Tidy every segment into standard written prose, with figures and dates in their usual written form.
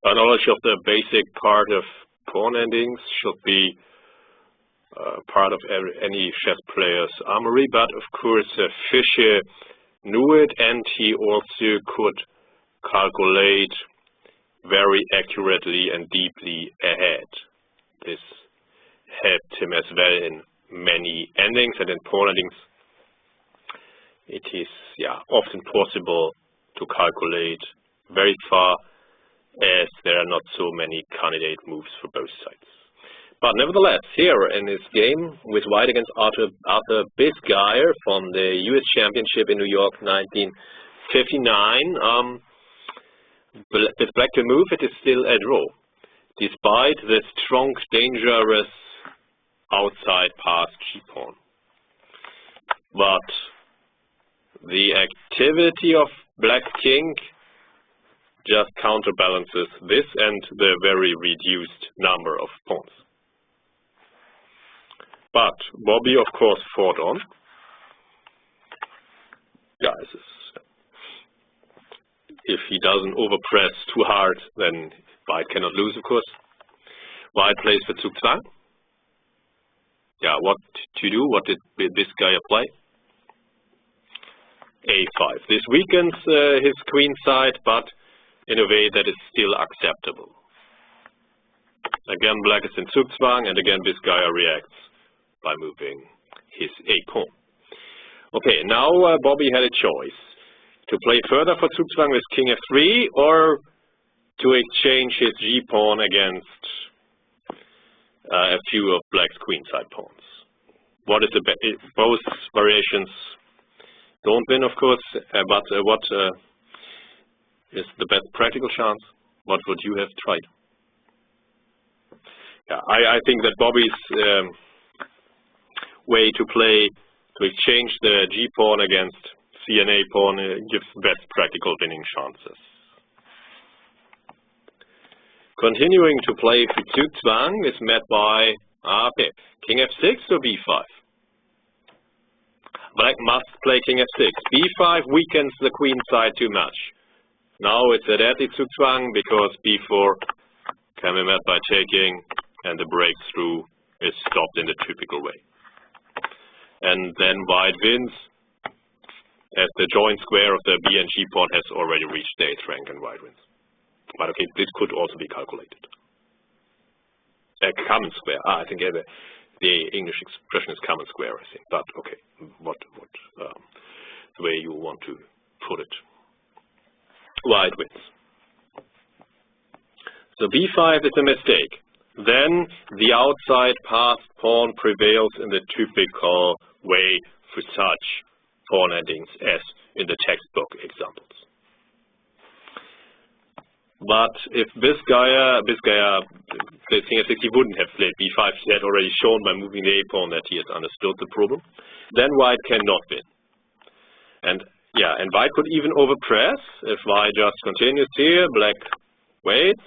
A knowledge of the basic part of pawn endings should be part of any chess player's armory, but of course Fischer knew it, and he also could calculate very accurately and deeply ahead. This helped him as well in many endings, and in pawn endings it is often possible to calculate very far, as there are not so many candidate moves for both sides. But nevertheless, here in this game with white against Arthur Bisguier from the US Championship in New York 1959, with black to move, it is still a draw, despite the strong, dangerous outside pass g-pawn. But the activity of black king just counterbalances this and the very reduced number of pawns. But Bobby, of course, fought on. If he doesn't overpress too hard, then white cannot lose, of course. White plays for Zug 2. What to do? What did this guy play? A5. This weakens his queen side, but in a way that is still acceptable. Again, black is in Zugzwang, and again this guy reacts by moving his a-pawn. Okay, now Bobby had a choice to play further for Zugzwang with king f3, or to exchange his g-pawn against a few of black's queenside pawns. What is the both variations don't win, of course, but what is the best practical chance? What would you have tried? I think that Bobby's way to play, to exchange the g-pawn against c&a pawn, gives best practical winning chances. Continuing to play for Zugzwang is met by king f6 or b5. Black must play king f6. b5 weakens the queen side too much. Now it's a deadly Zugzwang because b4 can be met by taking, and the breakthrough is stopped in the typical way. And then white wins, as the joint square of the b and g pawn has already reached the 8th rank, and white wins. But okay, this could also be calculated. A common square. I think the English expression is common square, I think. But okay, what the way you want to put it. White wins. So b5 is a mistake. Then the outside passed pawn prevails in the typical way for such pawn endings as in the textbook examples. But if Bisguier played king f6, he wouldn't have played b5. He had already shown by moving the a-pawn that he has understood the problem. Then white cannot win. And white could even overpress. If white just continues here, black waits.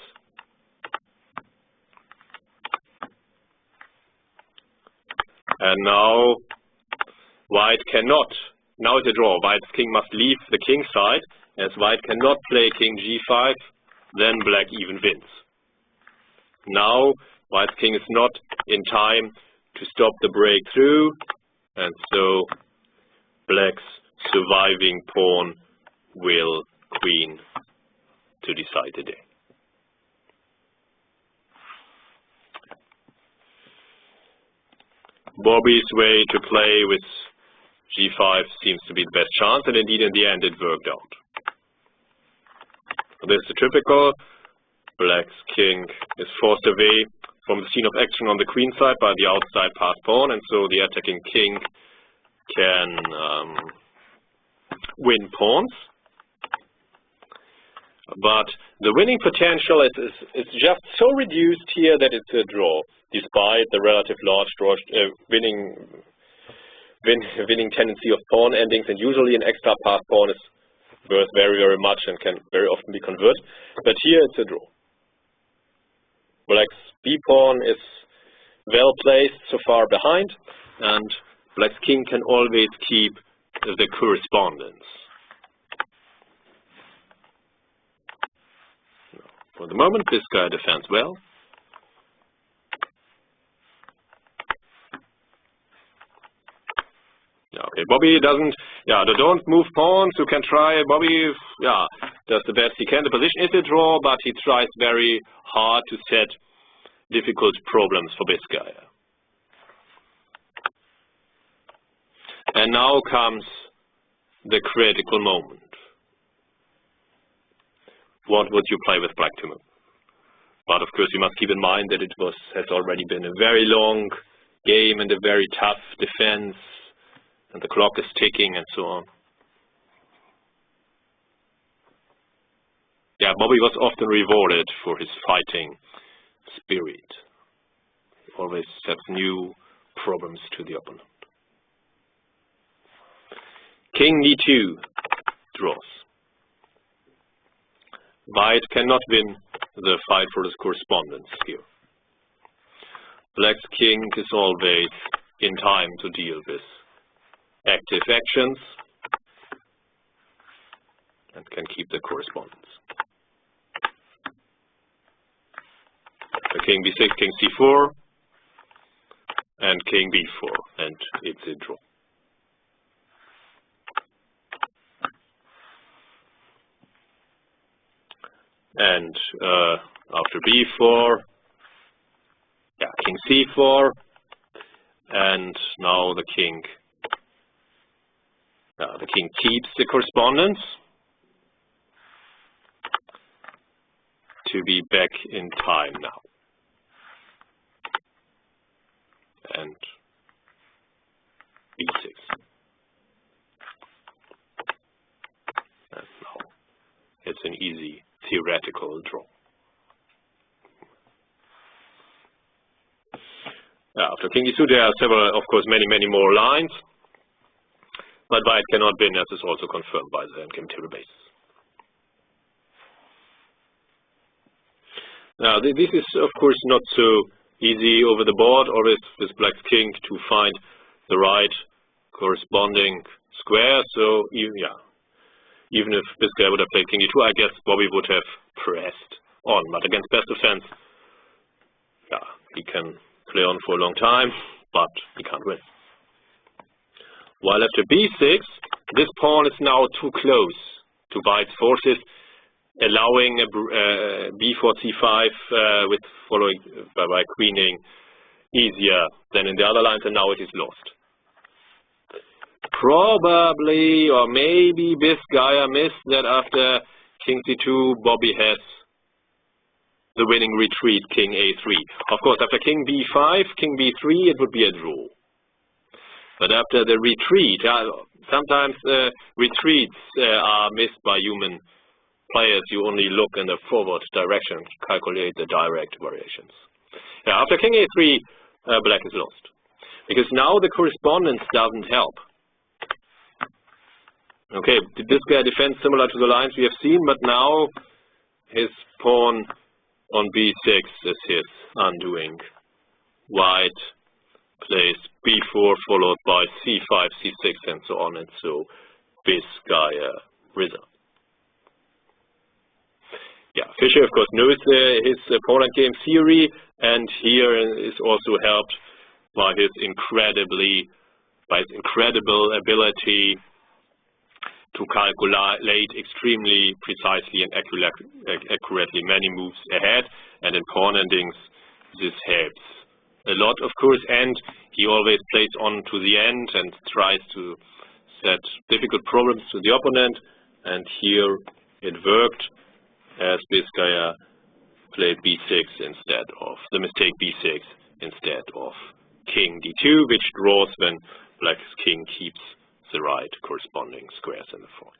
And now white cannot. Now it's a draw. White's king must leave the king side. As white cannot play king g5, then black even wins. Now white's king is not in time to stop the breakthrough, and so black's surviving pawn will queen to decide the day. Bobby's way to play with g5 seems to be the best chance, and indeed in the end it worked out. This is typical. Black's king is forced away from the scene of action on the queen side by the outside passed pawn, and so the attacking king can win pawns. But the winning potential is just so reduced here that it's a draw, despite the relative large draw, winning tendency of pawn endings, and usually an extra passed pawn is worth very, very much and can very often be converted. But here it's a draw. Black's b-pawn is well placed so far behind, and black's king can always keep the correspondence. For the moment, this guy defends well. Yeah, okay, Bobby doesn't, they don't move pawns. You can try, Bobby, does the best he can. The position is a draw, but he tries very hard to set difficult problems for this guy. And now comes the critical moment. What would you play with black to move? But of course, you must keep in mind that it has already been a very long game and a very tough defense, and the clock is ticking and so on. Yeah, Bobby was often rewarded for his fighting spirit. He always sets new problems to the opponent. King d2 draws. White cannot win the fight for his correspondence here. Black's king is always in time to deal with active actions and can keep the correspondence. The king b6, king c4, and king b4, and it's a draw. And after b4, king c4, and now the king keeps the correspondence to be back in time now. And b6. And now it's an easy theoretical draw. After king e2, there are several, of course, many more lines, but White cannot win, as is also confirmed by the endgame table basis. Now, this is, of course, not so easy over the board, always with Black's king to find the right corresponding square. So, even if this guy would have played king e2, I guess Bobby would have pressed on. But against best defense, he can play on for a long time, but he can't win. While after b6, this pawn is now too close to White's forces, allowing a b4 c5 with following by queening easier than in the other lines, and now it is lost. Probably, or maybe Biscaya missed that after king c2, Bobby has the winning retreat, king a3. Of course, after king b5, king b3, it would be a draw. But after the retreat, sometimes retreats are missed by human players. You only look in the forward direction, calculate the direct variations. After king a3, Black is lost. Because now the correspondence doesn't help. Okay, this guy defends similar to the lines we have seen, but now his pawn on b6 is his undoing. White plays b4 followed by c5, c6, and so on, and so Biscaya result. Fischer, of course, knows his opponent game theory, and here is also helped by his incredible ability to calculate extremely precisely and accurately many moves ahead, and in pawn endings this helps a lot, of course, and he always plays on to the end and tries to set difficult problems to the opponent, and here it worked as Biscaya played b6 instead of the mistake b6 instead of king d2, which draws when Black's king keeps the right corresponding squares in the front.